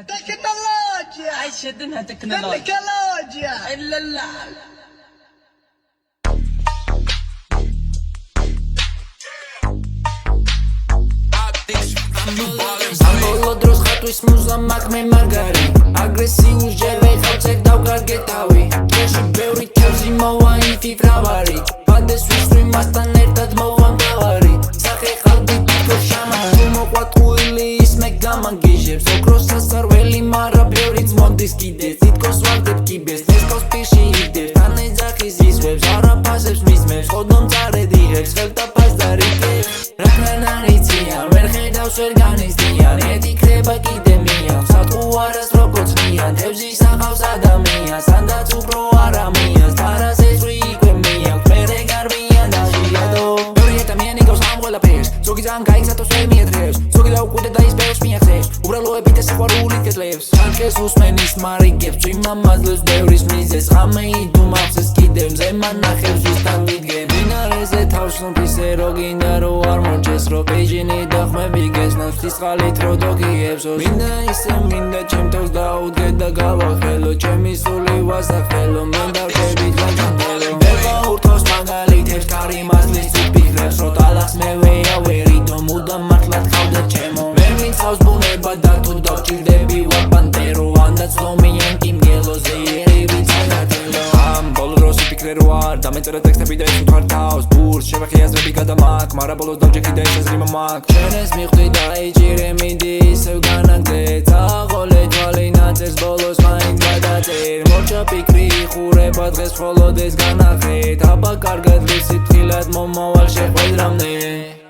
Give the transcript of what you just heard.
Tecnologia! Ai شدنا تكنولوجيا Tecnologia! إلا لا Ambolo dros ხატვის მუზა მაგ მე მაგარი აგრესიულ ჯერ ვეღავცებ დავგარგე თავი დღეში ბევრი თევზი მოვა ინფიფრავარი ბანდეს ვისვრი მასთან ერთად მოვა მთავარი სახე ყალბი თვითონ შამარი მოყვატყუილი ის მე გამანგიჟებს ოქროს სასარველი მარა ბევრიც მონდის კიდეს თითქოს ვარდებ კიბეს ნესკოს პირში იგდებს თან ეძახის ისვებს არაფასებს მისმებს ხოდომ წარედიღებს ხელთაფას და რიგებს რაკრან არიციან ვერ ხედავს ვერ განიცდიან ეთიქრება კიდე მიამ სატყუ არას როგორც მიან თევზის ახავს ადამიანს ანდაც უფრო არამიანს თარას ეწვი იქვე მიაქვს მერე გარბიან დაჟიადო ბევრი ადამიანი გავს ამ ყველაფერს ზოგი ძალიან გაიგზავნის ვერ მიეძრებს ზოგი დაუკვირდა და ის ბევრს მიაღწევს უბრალოებით ეს სიყვარული გეძლევს ანკეს უსმენის მარიგებს წვიმამაზლებს ბევრის მიზეს ღამე იდუმავს ეს კიდევ მზე მანახებს ვისთან ვიდგენ მინარეზე თავს ნუფისე რო გინდა რო არ მოჭეს რო პეიჟინი და ხმები გესნავს ცისყალით რო დოგიებსო მინდა ისე მინდა ჩემ თავს დაუდგე და გავახელო ჩემი სული ვასახელო მე დავშები განჯანდელო ვერა ურთავს მაგალითებს კარი მასლის ვიფიქრებს რო ტალახს მე ვეავერიდო მუდამ მართლად ხავდა ჩემო ვერ მიცავს ბუნება და თუ დავჭირდები ვარ პანტერო ანდაც ლომიან კიმგელოზე ერი ვიცანათელო ამ ბოლო დროს ვიფიქრე რო არ დამეწერა ტექსტები და ის უთხარ თავს ბურს შევახე აზრები გადამაკ მარა ბოლოს დავჯექი და ის აზრი მომაკ ჩვენეს მიხვდი და იჭირე მინდი ისევ განაგდე წაღოლე თვალი ნაწერს ბოლოს მაინც გადაწერ მორჩა ფიქრი იხურება დღეს მხოლოდ ეს განახეთ აბა კარგად ვიცი ფრთხილად მომავალ შეხვედრამდე